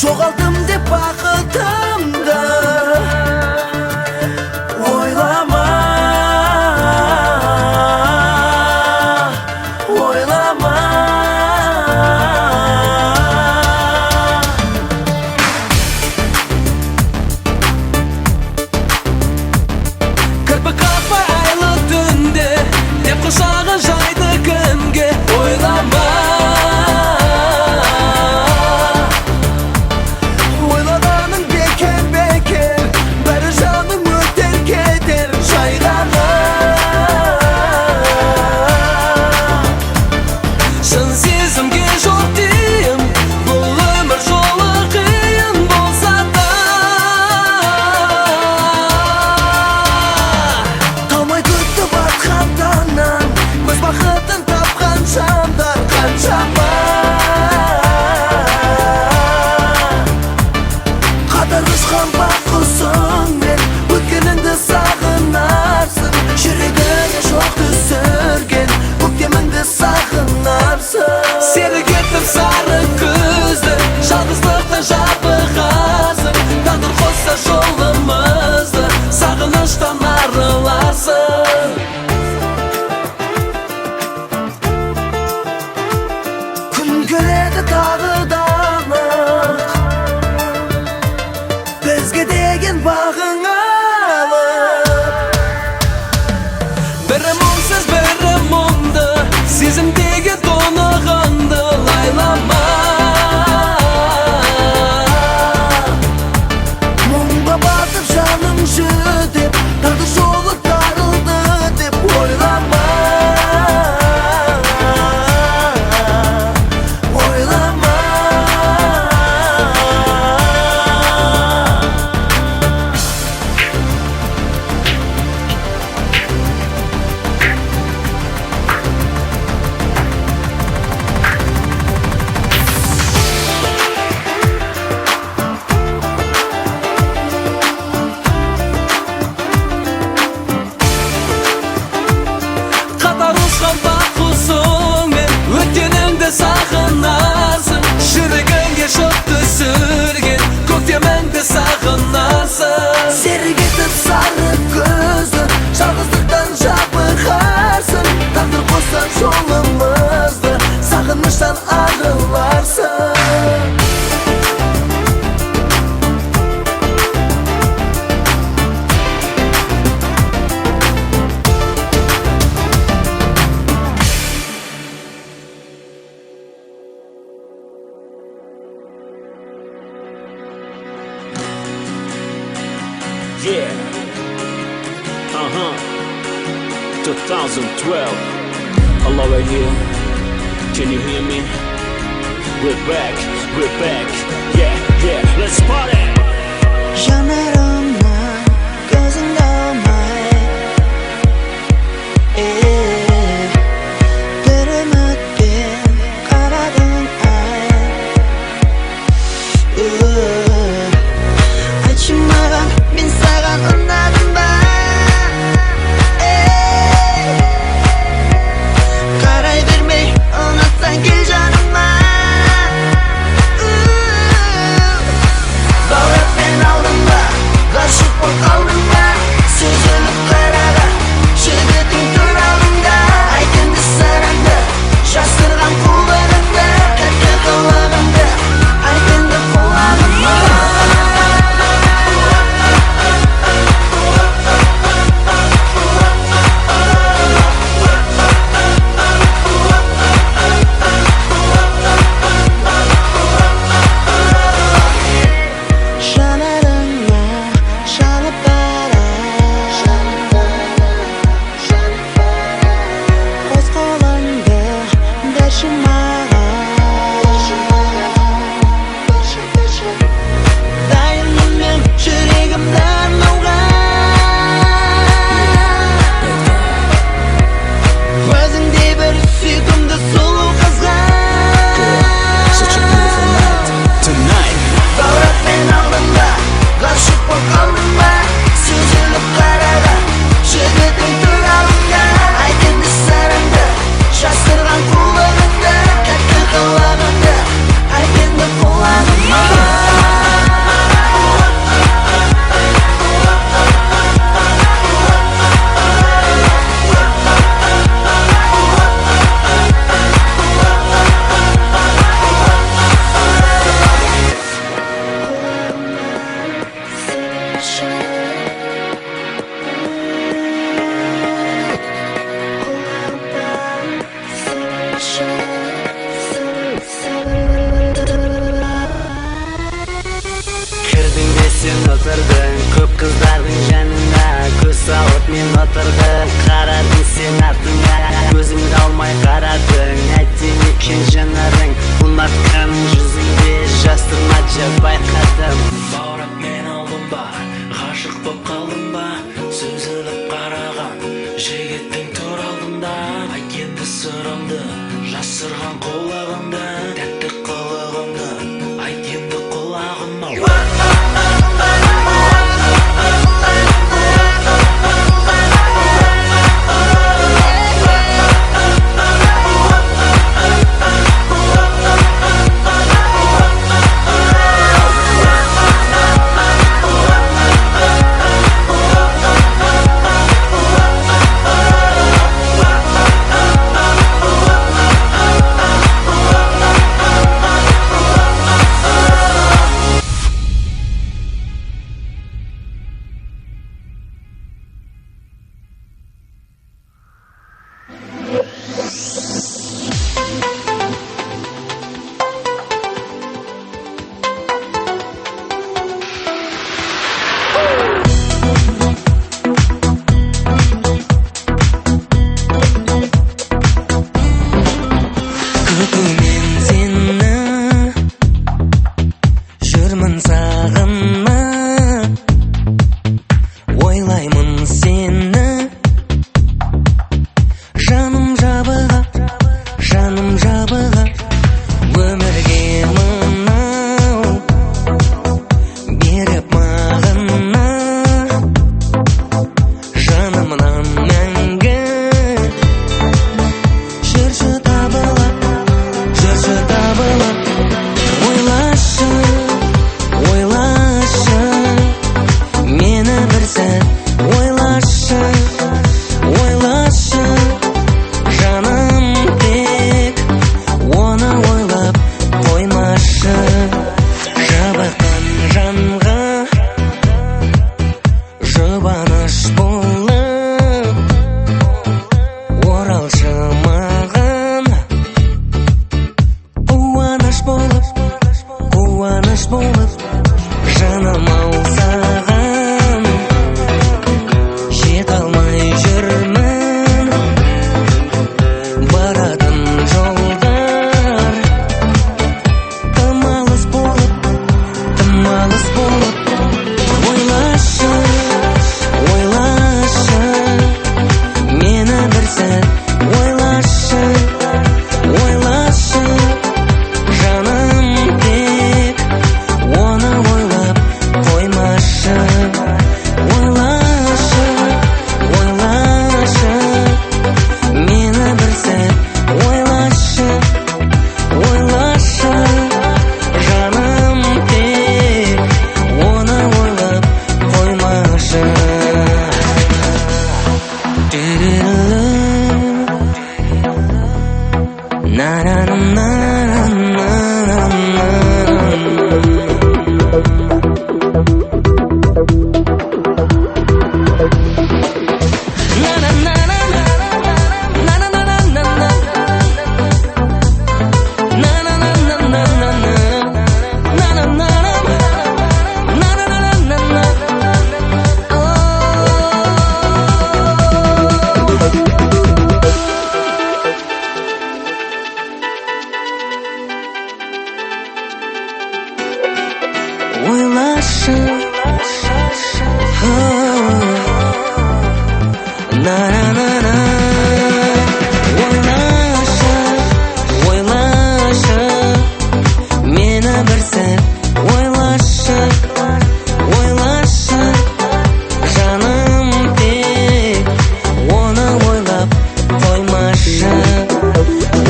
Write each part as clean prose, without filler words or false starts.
Жоғалдым деп бақытымды ойлама, ойлама. Кірпік қақпай айлы түнде деп құшағын жайды кімге ойлама. Сені кетіп сары күзді, жалғыздықтан жабығасың. Тағдыр қосса жолымызды, сағыныштан арыларсың. Күн көреді тағы да анық, бізге деген бағың алып. Бірі мұңсыз, бірі мұңды, сезімдегі тонығынды лайлама. Мұңға батып жаным жүдеп, тағдыр жолы тарылды деп ойлама, ойлама. Сағынарсың, жүрегіңе шоқ түсірген көктеміңді сағынарсың. Сергетіп сары көзді, жалғыздықтан жабығарсың. Тағдыр қосса жолымызды, сағыныштан арыларсың. Yeah, 2012. Hello right here, can you hear me? We're back, yeah, let's party. You're not on my girls and all my better not be 가라던 아침마다 민사가 온다는 밤 갈아입을매 어느새 길 저는 말 너 앞에 나오는 말 отырдың, көп қыздардың жанына көз салып мен отырдым. Қарадың сен артыңа, көзіңді алмай қарадың. Әттең екен жанарың, ұнатқан жүзіңде жастырмашы байқадым. Баурап мен алдым ба, ғашық боп қалдым ба, сүзіліп қараған жігіттің тұр алдында. Айт енді сырымды, жасырған құлағымды, тәтті қылығымды айт енді құлағыма. Күтумен сені жүрмін сағынма, ойлаймын сені жаным жабыға, жаным жабыға. Өмірге мынау беріп мағына, жанымнан мәңгі жүрші табылып, жүрші табылып. Ойлашы, ойлашы мені бір сәт, ойлашы, ойлашы жаным, тек оны ойлап қоймашы. Жабыққан жанға жұбаныш болып оралшы маған. Қуаныш болып, қуаныш болып жаным ау саған. Жете алмай жүрмін, баратын жолдар тым алыс болып, тым алыс болып. Ойлашы, ойлашы мені бір сәт, ойлашы, ойлашы жаным, тек оны ойлап қоймашы. Ойлашы, ойлашы мені бір сәт, ойлашы, ойлашы жаным, тек оны ойлап қоймашы. Ойлашы, на-на-на-на. Ойлашы, ойлашы мені бір сәт, ойлашы, ойлашы жаным, тек оны ойлап қоймашы.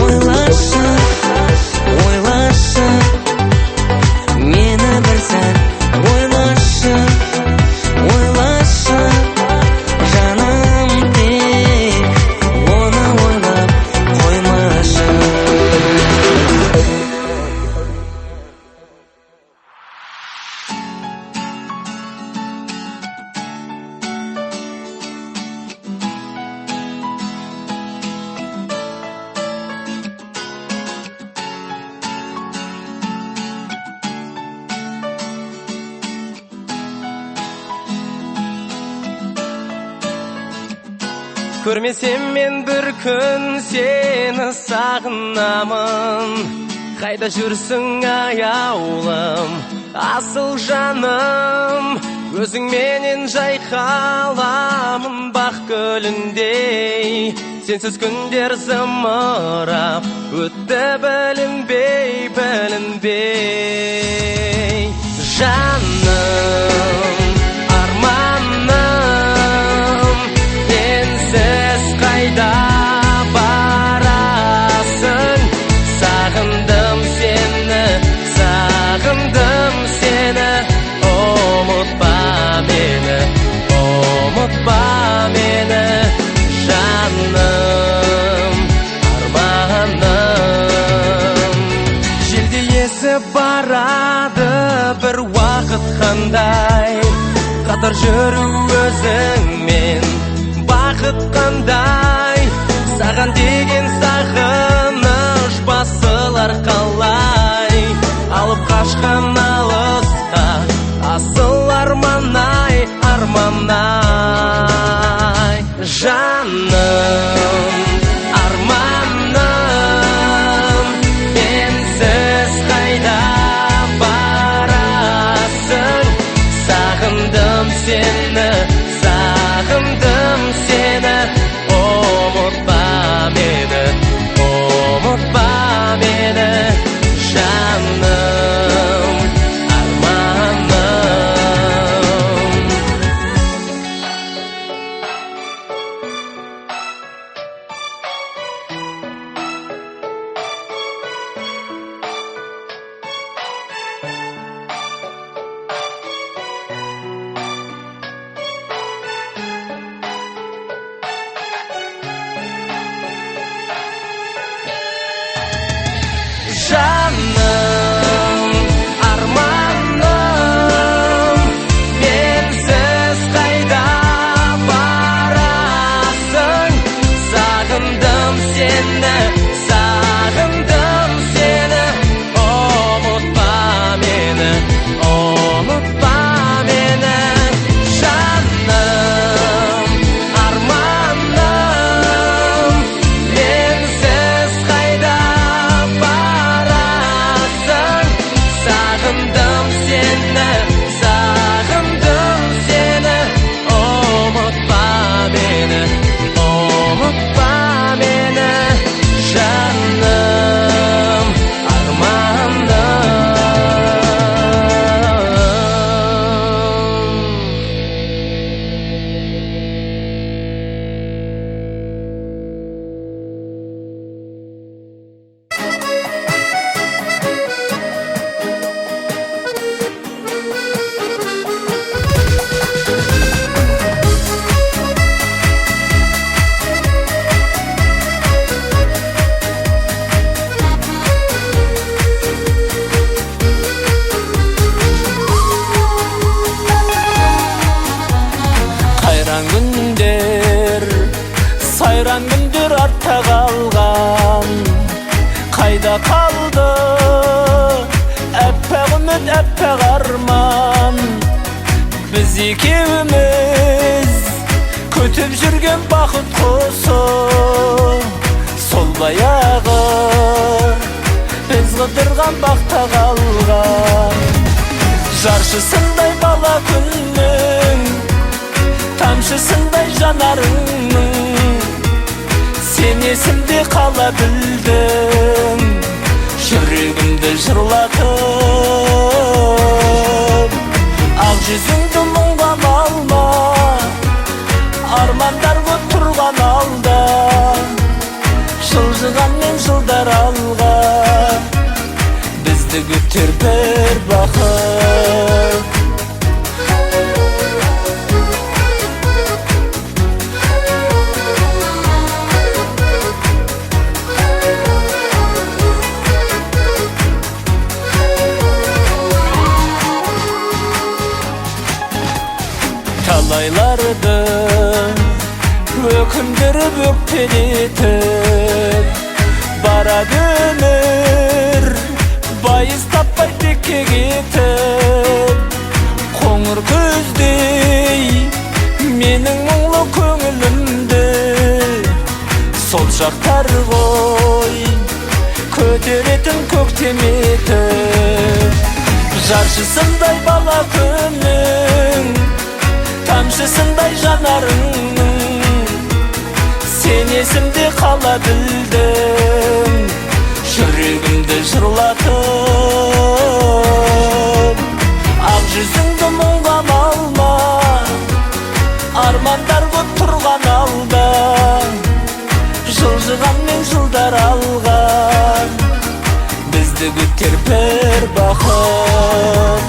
Ойлашы, ойлашы мені бір сәт, ойлашы. көрмесем мен бір күн сені сағынамын. Қайда жүрсің аяулым, асыл жаным, өзіңменен жайқаламын бақ гүліндей. Сенсіз күндер зымырап өтті білінбей, білінбей. Жаным, арманым, менсіз қайда барасың? Сағындым сені, сағындым сені, ұмытпа мені, ұмытпа мені. Жаным, арманым, желде есіп барады бір уақыт қандай, қатар жүру өзіңмен бақыт қандай. Саған деген сағыныш басылар қалай, алып қашқан алысқа асыл арман-ай, арман-ай. Жаным, арманым, менсіз қайда барасың? Сағындым сені, сағындым сені, ұмытпа мені, ұмытпа мені. Жаным, арманым. Жаным, арманым, менсіз қайда барасың? Сағындым сені, сағындым сені, ұмытпа мені, ұмытпа мені. Жаным, арманым, менсіз қайда барасың? Сағындым сені, сағындым сені, ұмытпа мені, ұмытпа мені. Жаным, арманым. Қайран күндер, сайран күндер артта қалған. Қайда қалды әппақ үміт, әппақ арман? Біз екеуміз күтіп жүрген бақыт құсы, сол баяғы біз қыдырған бақта қалған. Жаршысындай бала күннің, тамшысындай жанарыңның, сен есімде қала білдің, жүрегімді жырлатып. Ақ жүзіңді мұңдан алма, армандар көп тұрған алда. Жылжығанмен жылдар алға, бізді күтер бір бақыт. Талайларды өкіндіріп өкпелетіп барады өмір, байыз таппай текке кетіп. Қоңыр көздей менің мұңлы көңілімді сұрақтар ғой, көтеретін көктем етіп. Жаршысындай бала күнің, тамшысындай жанарыңның, сен есімде қала білдің, жүрегімді жырлатып. Ақ жүзіңді мұңға алма, армандар көп тұрған алда, жылжығанмен жылдар алған, бізді күтер бір бақыт.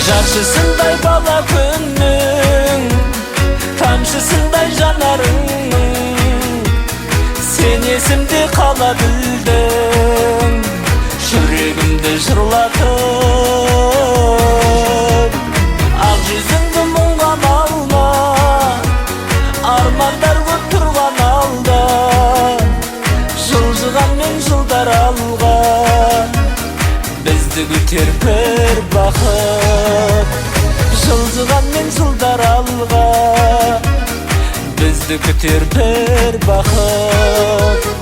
Жаршысындай бала күннің, тамшысындай жанарыңның, сен есімде қала білдің, жүрегімді жырлатып. Ақ жүзіңді мұңға алма, армандар көп тұрған алда, жылжығанмен жылдар алған, бізді күтер бір бақыт. Жылжығанмен жылдар алған, бізді күтер бір бақыт.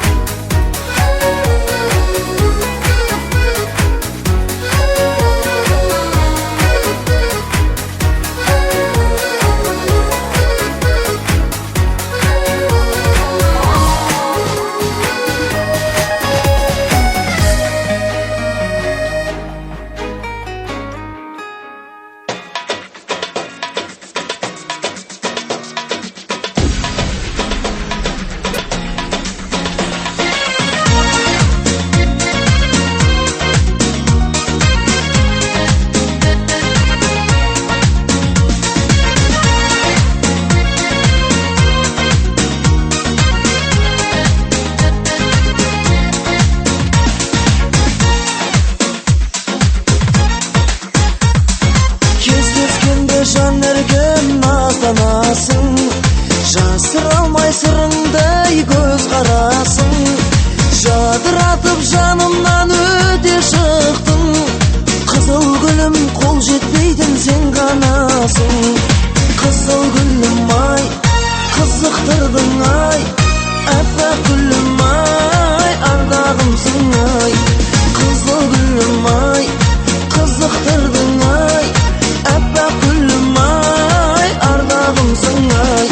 Жан ерген назданасың, жасыра алмай сырыңдай көз қарасың, жадыратып жанымнан өте шықтың, қызыл гүлім қол жетпейтін сен ғанасың. Қызыл гүлім ай, қызықтырдың ай, әппақ гүлім ай, ардағымсың ай. Қызыл гүлім ай, қызықтырдың ай, әппақ гүлім ай, ардағымсың ай.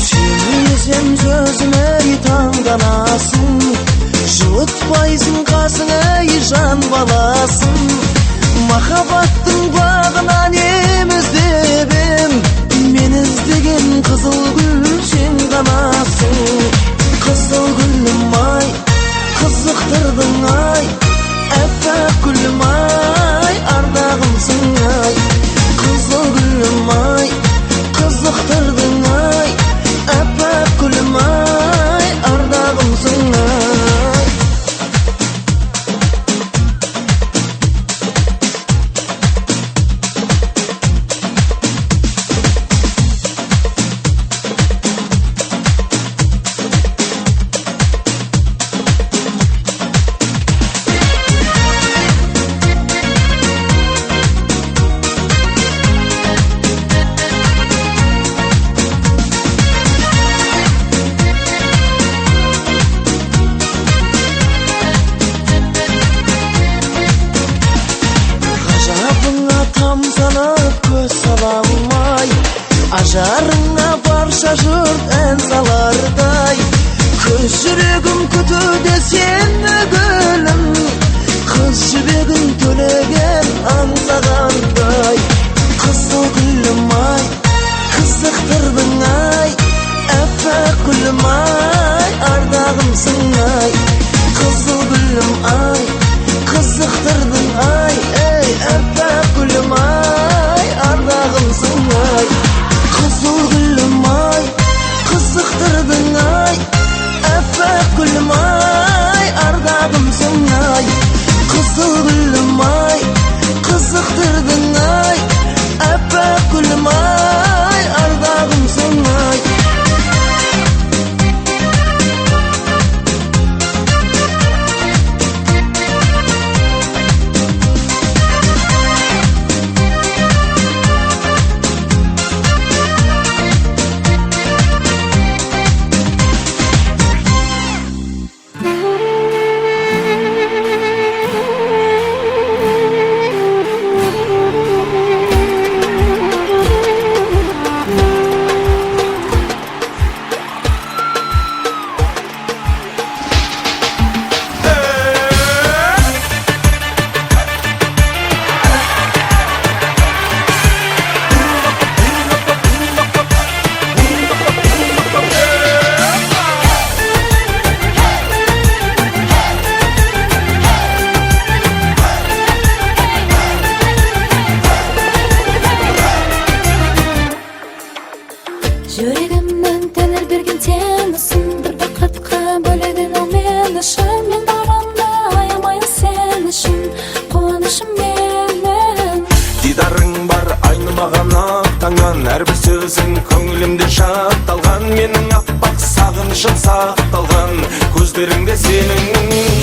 Сүймесем сөзіме таңданасың, жұтпайсың қасыңа жан баласын. Махаббаттың бағынан іздеп ем, мен іздеген қызыл гүл сен ғанасың. Қызыл гүлім ай, қызықтырдың ай, әппақ гүлім ай, ардағымсың ай. Қызыл гүлім ай, қызықтырдың ай, әппақ гүлім ай, ардағымсың ай. Ажарыңа барша жұрт ән салардай, көз жүрегім күтуде сені гүлім, қыз жібегін төлеген аңсағандай. Қызыл гүлім ай, қызықтырдың ай, әппақ Kızıktırdın ay ey Affak gülüm ay Ardağımsın ay Kızıl gülüm ay Kızıktırdın ay Affak gülüm ay Ardağımsın ay Kızıl gülüm ay Kızıktırdın ay Affak gülüm ay Ardağımsın ay Жүрегімнің тәңір берген сенісің бір бақытқа бөледің ал мен үшін мен барамда аямайын сен үшін қуанышым менің Дидарың бар айнымаған ақ таңнан әрбір сөзің көңілімде шатталған менің аппақ сағынышым сақталған көздеріңде сенің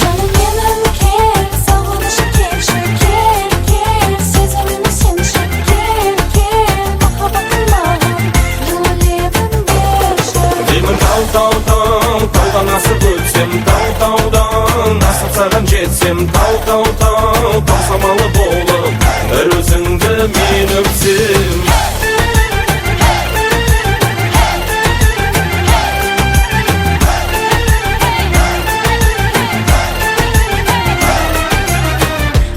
жаным менің кел сағынышым келші кел кел сезіміме сенші кел кел махаббатым маған жылы лебін берші деймін таудан асып өтсем таудан асып саған жетсем тау самалы болып бір өзіңді мен өпсем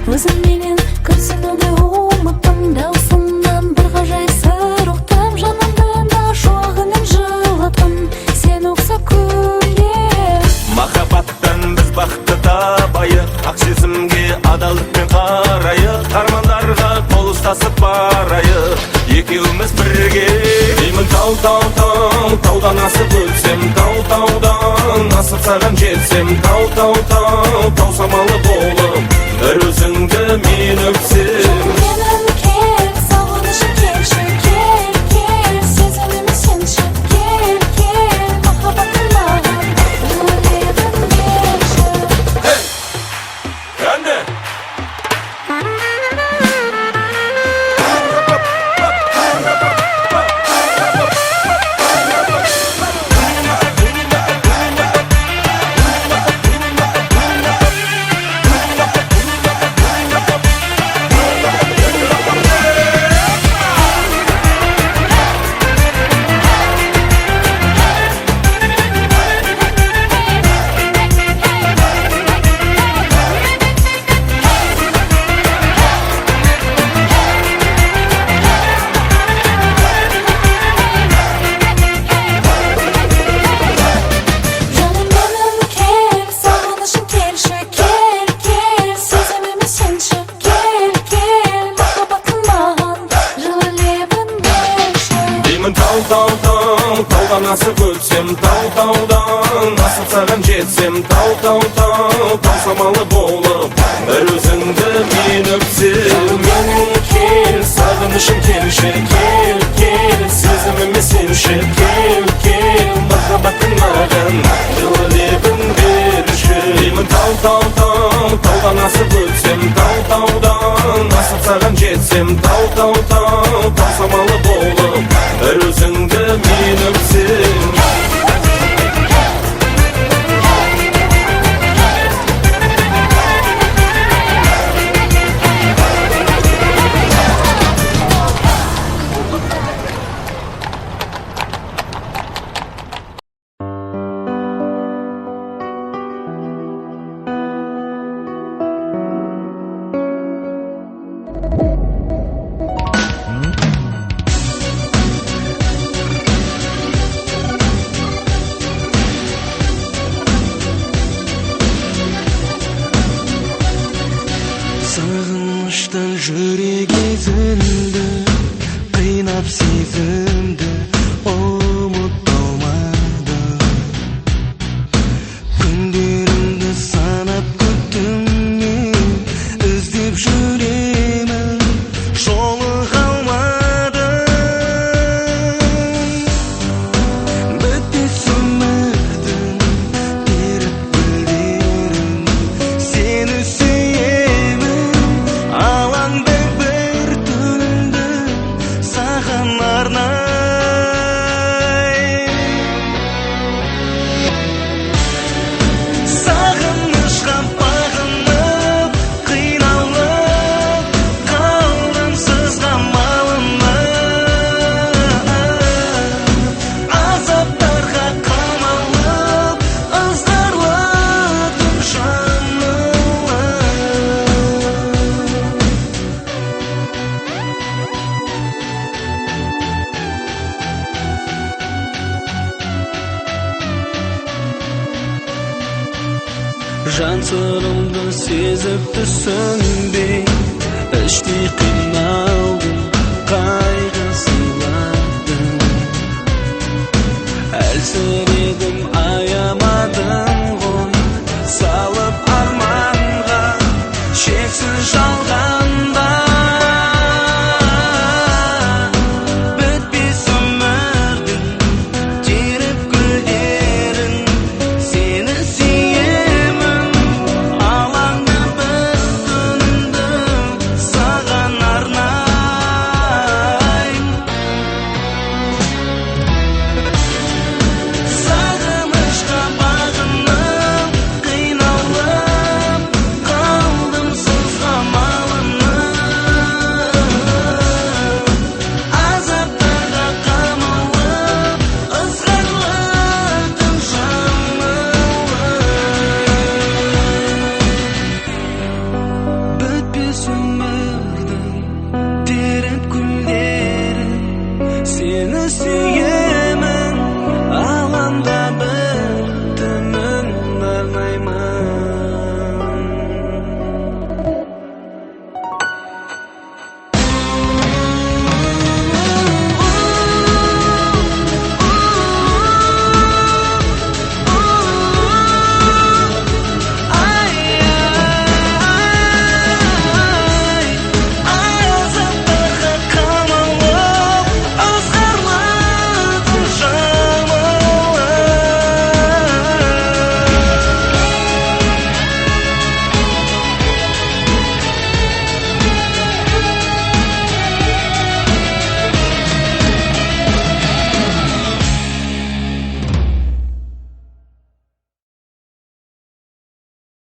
өзің менен күрсінуді ұмыттым даусыңнан бір ғажайып сыр ұқтым жанымды да шуағымен жылыттым сен ұқсап күлем махаббаттан біз бақытты табайық ақ сезімге адалдықпен қарайық армандарға қол ұстасып барайық екеуміз бірге деймін таудан асып өтсем таудан асып саған жетсем тау самалы болып бір өзіңді мен өпсем менің кел сағынышым келші кел кел сезіміме сенші кел кел махаббатым маған жылы лебін берші Әнде! жаным менің кел сағынышым келші кел кел сезіміме сенші кел кел махаббатым маған жылы лебін берші деймін таудан асып өтсем таудан асып саған жетсем тау самалы болып бір өзіңді мен өпсем менің кел сағынышым келші кел сезіміме сенші кел махаббатым маған жылы лебін берші деймін таудан асып өтсем таудан асып саған жетсем тау самалы болып бір өзіңді мен өпсем Sağınmıştan жүрек езілді, қинап сезімді ұмыт күндерімді санап күттім мен, іздеп жүремін, жолыға алмадым. Бітпес өмірдің беріп гүлдерін, сені сүйемін, алаңда бір түнімді саған арнай. Сағынышқа бағынып, қиналып қалдым сызға малынып, азаптарға қамалып, ызғарлы түн Жан сырымды сезіп түсінбей, іштей қиналдым.